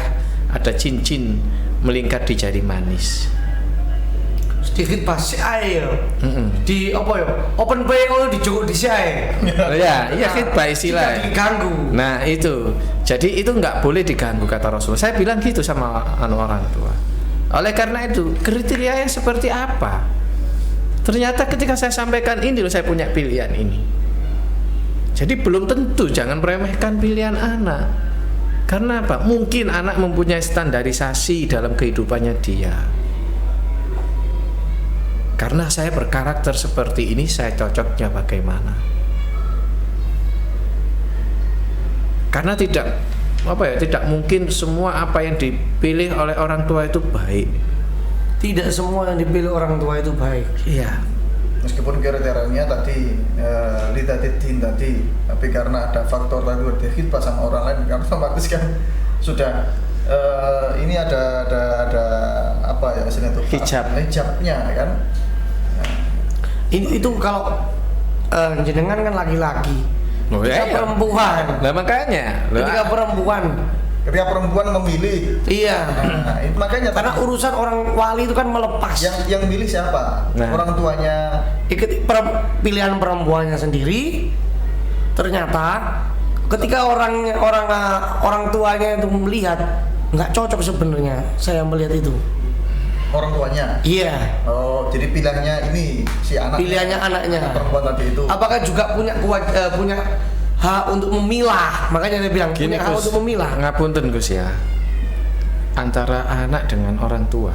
ada cincin melingkar di jari manis. Sedikit pasti air. Di apa ya? Open PO dijogok di saya. Ya, iya khitbah istilah. Tidak diganggu. Nah, itu. Jadi itu nggak boleh diganggu kata Rasulullah. Saya bilang gitu sama orang tua. Oleh karena itu, kriterianya seperti apa? Ternyata ketika saya sampaikan ini loh, saya punya pilihan ini. Jadi belum tentu, jangan meremehkan pilihan anak. Karena apa? Mungkin anak mempunyai standarisasi dalam kehidupannya dia. Karena saya berkarakter seperti ini, saya cocoknya bagaimana? Karena tidak mungkin semua apa yang dipilih oleh orang tua itu baik. Tidak semua yang dipilih orang tua itu baik. Iya. Meskipun kriterianya tadi lidatiddin tadi, tapi karena ada faktor tadi berkhidbah sama orang lain, karena otomatis kan sudah ini ada apa ya istilahnya itu hijabnya kan. Itu kalau jenengan kan laki-laki, perempuan. Nah makanya. Ketika perempuan memilih, iya. Nah, itu makanya karena urusan orang wali itu kan melepas. Yang milih siapa? Nah. Orang tuanya. Pilihan perempuannya sendiri. Ternyata ketika orang tuanya itu melihat nggak cocok sebenarnya, saya melihat itu. Orang tuanya. Iya. Oh, jadi pilihannya ini si anak. Pilihannya anaknya. Perempuan tadi itu. Apakah juga punya hak untuk memilah? Makanya dia bilang gini, punya hak Gus, untuk memilah. Ngapunten Gus ya. Antara anak dengan orang tua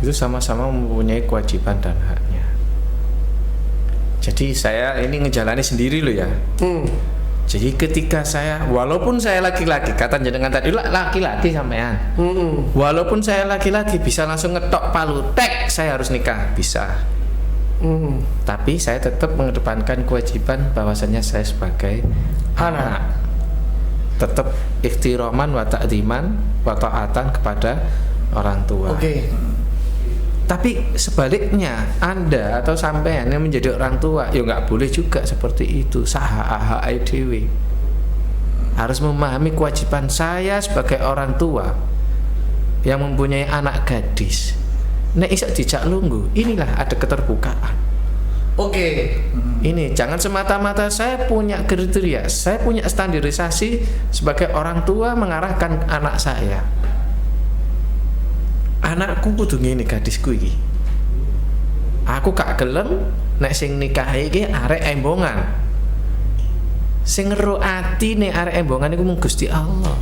itu sama-sama mempunyai kewajiban dan haknya. Jadi saya ini ngejalani sendiri loh ya. Jadi ketika saya, walaupun saya laki-laki, kata jenengan tadi laki-laki sampean. Walaupun saya laki-laki bisa langsung ngetok palu, tek, saya harus nikah, bisa. Tapi saya tetap mengedepankan kewajiban bahwasanya saya sebagai anak tetap ikhtiroman wa ta'diman wa ta'atan kepada orang tua. Oke. Tapi sebaliknya Anda atau sampean yang menjadi orang tua ya nggak boleh juga seperti itu. Saha dewe harus memahami kewajiban saya sebagai orang tua yang mempunyai anak gadis. Nek iso dijak lungguh, inilah ada keterbukaan. Oke. Ini jangan semata-mata saya punya kriteria, saya punya standarisasi sebagai orang tua mengarahkan anak saya. Anakku kudu ngene gadisku iki. Aku gak gelem nek sing nikah iki arek embongan. Sing ngero ati nek arek embongan iku mung Gusti Allah.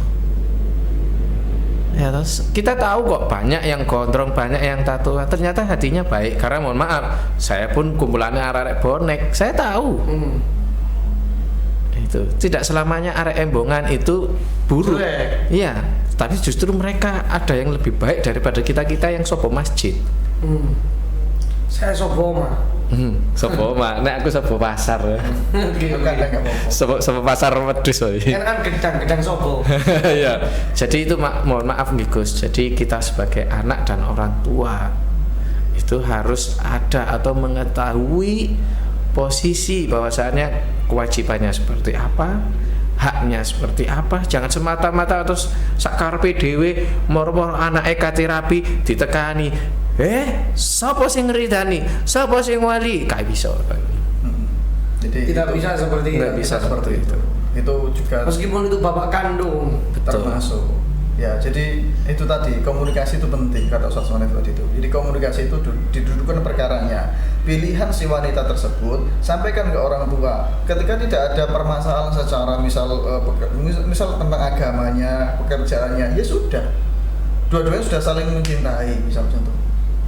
Ya, terus kita tahu kok banyak yang gondrong, banyak yang tato. Ternyata hatinya baik. Karena mohon maaf, saya pun kumpulannya arek bonek. Saya tahu. Itu tidak selamanya arek embongan itu buruk. Iya, tapi justru mereka ada yang lebih baik daripada kita yang sopo masjid. Saya sopo mah. Sopo mah, nek aku sopo pasar. Sopo pasar wedhus wae. Kan gedang sopo. Ya. Jadi itu mohon maaf nih Gus. Jadi kita sebagai anak dan orang tua itu harus ada atau mengetahui posisi bahwasanya kewajibannya seperti apa, haknya seperti apa. Jangan semata-mata terus sakarepe dhewe moro-moro anake katerapi ditekani. Sapa sing ngridani? Sapa sing wali? Kayak bisa. Jadi tidak bisa seperti itu. Tidak bisa seperti itu. Itu juga meskipun itu bapak kandung termasuk. Ya, jadi itu tadi komunikasi itu penting kata Ustaz Wanita tadi itu. Jadi komunikasi itu didudukan perkaranya. Pilihan si wanita tersebut sampaikan ke orang tua. Ketika tidak ada permasalahan secara misal tentang agamanya, pekerjaannya, ya sudah. Dua-duanya sudah saling mencintai, misal contoh.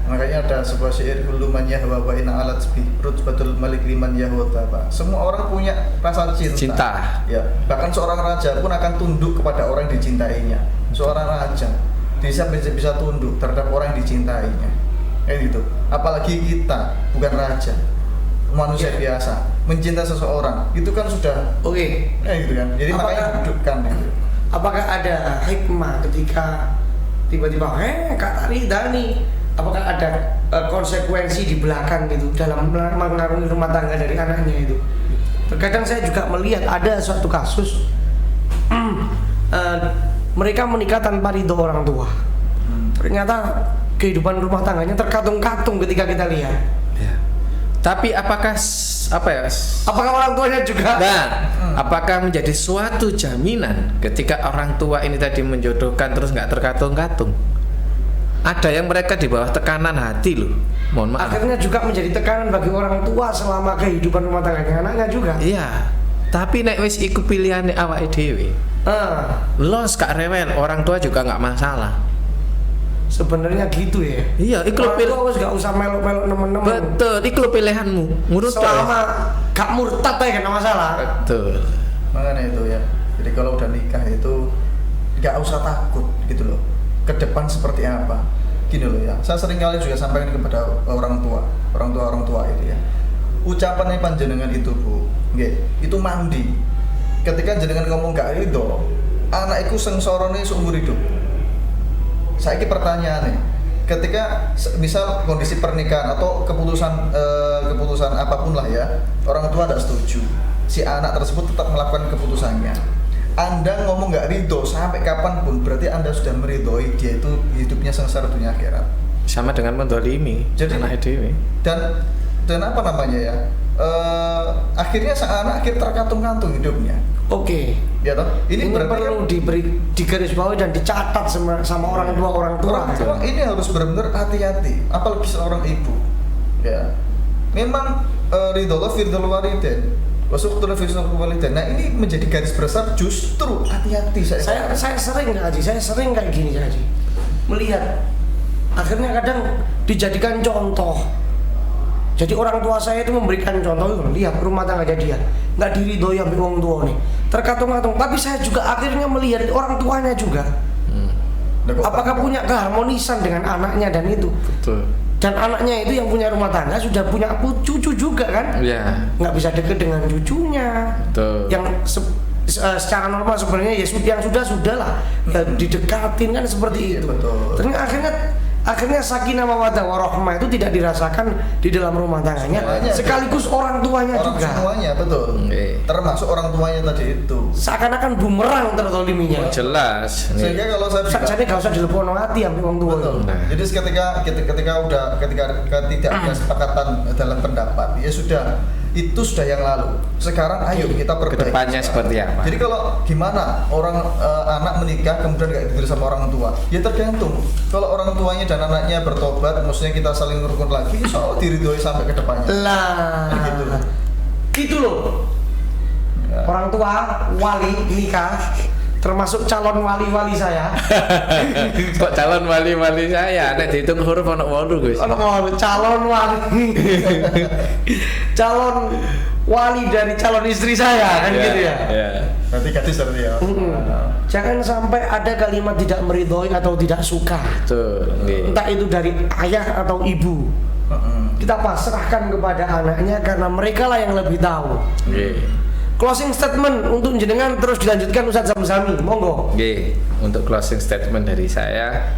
Makanya ada sebuah syair kullu man yahwa wa in alat bi rutbatul malik liman yahwa taba. Semua orang punya rasa cinta. Ya, bahkan seorang raja pun akan tunduk kepada orang yang dicintainya. Seorang raja bisa tunduk terhadap orang yang dicintainya. Gitu. Apalagi kita bukan raja, manusia biasa, mencintai seseorang itu kan sudah gitu kan. Jadi makanya dudukkan gitu. Apakah ada hikmah ketika tiba-tiba Kak Ridani, apakah ada konsekuensi di belakang gitu dalam mengarungi rumah tangga dari anaknya itu? Terkadang saya juga melihat ada suatu kasus mereka menikah tanpa ridho orang tua. Ternyata kehidupan rumah tangganya terkatung-katung ketika kita lihat. Ya. Tapi apakah orang tuanya juga? Nah, apakah menjadi suatu jaminan ketika orang tua ini tadi menjodohkan terus nggak terkatung-katung? Ada yang mereka di bawah tekanan hati loh. Mohon maaf. Akhirnya juga menjadi tekanan bagi orang tua selama kehidupan rumah tangganya anaknya juga. Iya. Tapi nek wis iku pilihane awake dhewe. Los gak rewel, orang tua juga nggak masalah. Sebenarnya gitu ya. Iya, iku lho gak usah melok-melok nemen-nemen. Betul, iku pilihanmu. Menurut selama gak murtad ya gak masalah. Betul. Makanya itu ya. Jadi kalau udah nikah itu nggak usah takut gitu loh, ke depan seperti apa. Gini loh ya, saya sering kali juga sampaikan kepada orang tua itu ya. Ucapannya panjenengan itu Bu, itu mandi. Ketika jenengan ngomong gak ridho, anak iku sengsorone seumur hidup. Saiki pertanyaannya, ketika misal kondisi pernikahan atau keputusan apapun lah ya, orang tua tidak setuju, si anak tersebut tetap melakukan keputusannya. Anda ngomong nggak ridho sampai kapanpun, berarti Anda sudah meridhoi dia itu hidupnya sengsara dunia akhirat. Sama dengan mendolimi anak dewi. Dan apa namanya ya? Akhirnya sang anak terkantung-kantung hidupnya. Oke. Ya toh? Ini perlu digarisbawahi dan dicatat sama orang tua. Orang tua ini harus benar-benar hati-hati, apalagi seorang ibu. Ya. Memang ridho firdul walidain. Nah ini menjadi garis besar, justru hati-hati saya sering kayak gini Haji, melihat akhirnya kadang dijadikan contoh. Jadi orang tua saya itu memberikan contoh, lihat rumah tangga dia nggak diridhoi sampai orang tua nih, terkatung-katung. Tapi saya juga akhirnya melihat orang tuanya juga, apakah punya keharmonisan dengan anaknya dan itu. Betul. Dan anaknya itu yang punya rumah tangga sudah punya cucu juga kan? Iya. Nggak bisa deket dengan cucunya. Betul. Yang secara normal sebenarnya ya yang sudah lah didekatin kan seperti itu. Betul. Ternyata akhirnya sakinah mawaddah warahmah itu tidak dirasakan di dalam rumah tangganya. Sekaligus orang tuanya juga. Orang semuanya betul. Termasuk orang tuanya tadi itu. Seakan-akan bumerang tertoliminya. Jelas. Sehingga kalau saya jadi nggak usah dilepon hati sampai orang tua. Betul. Nah. Jadi ketika tidak ada kesepakatan dalam pendapat, ya sudah, itu sudah yang lalu. Sekarang ayo kita perbaiki. Kedepannya seperti apa? Jadi kalau gimana anak menikah kemudian nggak diberi sama orang tua, ya tergantung. Kalau orang tuanya dan anaknya bertobat, maksudnya kita saling rukun lagi, insya Allah diridhoi sampai kedepannya. Lah, gitu. Itu loh. Ya. Orang tua wali nikah, termasuk calon wali saya. Kok calon wali saya? Nek dihitung huruf ono 8, Gus. Calon wali. Calon wali dari calon istri saya kan gitu ya. Iya. Nanti gadis seperti ya. Jangan sampai ada kalimat tidak meridhoi atau tidak suka. Betul. Entah itu dari ayah atau ibu. Kita pasrahkan kepada anaknya karena mereka lah yang lebih tahu. Closing statement untuk jenengan terus dilanjutkan Ustadz Zamzami, monggo. Untuk closing statement dari saya,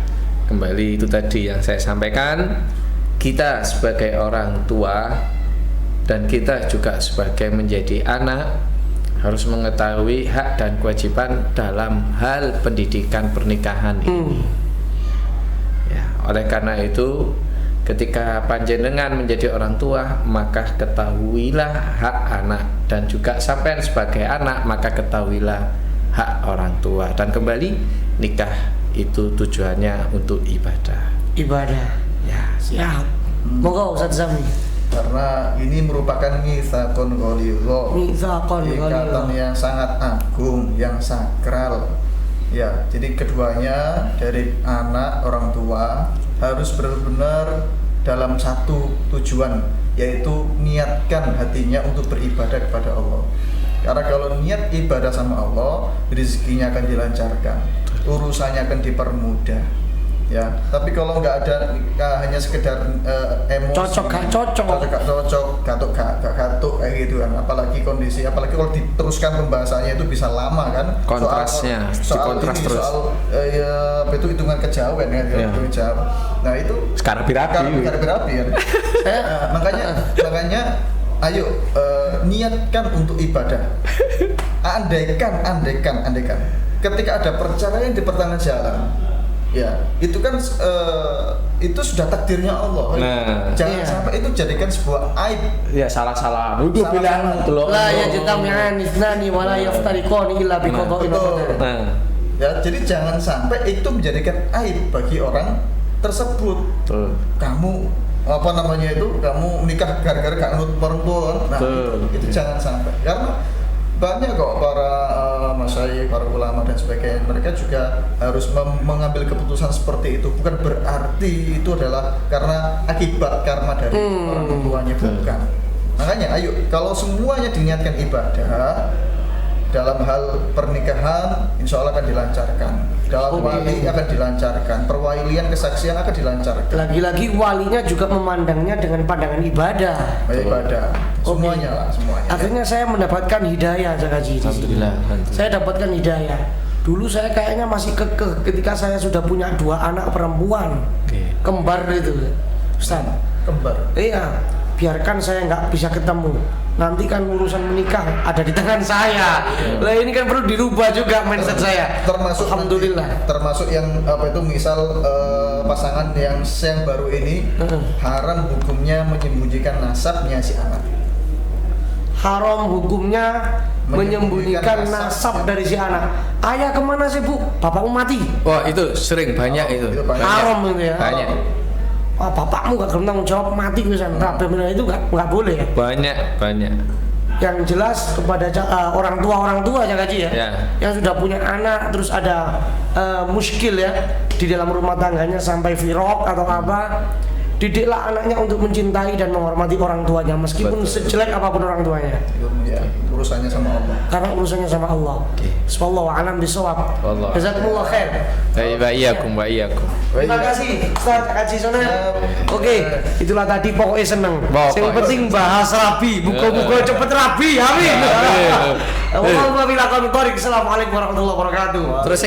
kembali itu tadi yang saya sampaikan, kita sebagai orang tua dan kita juga sebagai menjadi anak harus mengetahui hak dan kewajiban dalam hal pendidikan pernikahan ini. Ya, oleh karena itu, ketika panjenengan menjadi orang tua, maka ketahuilah hak anak, dan juga sampai sebagai anak maka ketahuilah hak orang tua. Dan kembali, nikah itu tujuannya untuk ibadah. Ya, siap. Monggo Ustadz Zami. Karena ini merupakan mitsaqun ghalidha. Ikatan yang sangat agung, yang sakral. Ya, jadi keduanya dari anak, orang tua harus benar-benar dalam satu tujuan, yaitu niatkan hatinya untuk beribadah kepada Allah. Karena kalau niat ibadah sama Allah, rezekinya akan dilancarkan, urusannya akan dipermudah. Ya, tapi kalau nggak ada, hanya sekedar emosi, gatuk kayak gitu kan. Apalagi kalau diteruskan pembahasannya itu bisa lama kan. Kontrasnya, soal itu hitungan kejawen kan, hitungan kejawen. Nah itu sekarang berapi kan. Makanya ayo niatkan untuk ibadah. Andaikan ketika ada perceraian di pertengahan jalan, ya itu kan itu sudah takdirnya Allah. Jangan sampai itu jadikan sebuah aib. Ya salah. Udah bilang itu loh. La yajtami'an ithnani wa la yaftariqani illa bi qada'in. Ya, jadi jangan sampai itu menjadikan aib bagi orang tersebut. Kamu kamu menikah gara-gara gak nurut orang tua. Nah, itu jangan sampai. Karena banyak kok para masyayikh, para ulama dan sebagainya, mereka juga harus mengambil keputusan seperti itu. Bukan berarti itu adalah karena akibat karma dari orang tuanya, bukan. Makanya ayo, kalau semuanya diniatkan ibadah, dalam hal pernikahan insya Allah akan dilancarkan, dalam wali akan dilancarkan, perwalian kesaksian akan dilancarkan. Lagi-lagi walinya juga memandangnya dengan pandangan ibadah. Ibadah, semuanya lah, semuanya. Akhirnya saya mendapatkan hidayah, Zakaji. Alhamdulillah. Saya dapatkan hidayah. Dulu saya kayaknya masih kekeh ketika saya sudah punya 2 anak perempuan, kembar itu, Ustaz. Kembar. Iya, biarkan saya nggak bisa ketemu. Nanti kan urusan menikah ada di tangan saya. Lah ini kan perlu dirubah juga mindset saya. Termasuk Alhamdulillah. nanti, termasuk yang apa itu misal pasangan yang baru ini haram hukumnya menyembunyikan nasabnya si anak. Haram hukumnya menyembunyikan nasab dari si anak. Ayah kemana sih bu? Bapakmu mati. Wah itu sering banyak itu. banyak. Haram itu ya. Banyak. Wah, bapakmu gak tanggung jawab mati wisan. Itu nggak boleh ya. Banyak. Yang jelas kepada orang tua ya Kaji ya, Ya. yang sudah punya anak terus ada muskil ya di dalam rumah tangganya sampai firok atau apa, didiklah anaknya untuk mencintai dan menghormati orang tuanya meskipun Betul. sejelek apapun orang tuanya, Ya, urusannya sama Allah. karena urusannya sama Allah. Wallahu a'lam bishawab. Wallahu Jazakumullah khair. Wa iyyakum. Terima kasih Ustaz Kaji Soner. Oke, itulah tadi pokoknya seneng. Pokoknya Yang penting bahas rabi, muka-muka cepet rabi, amin. Amin. Wallahualam. Assalamualaikum warahmatullahi wabarakatuh. Terus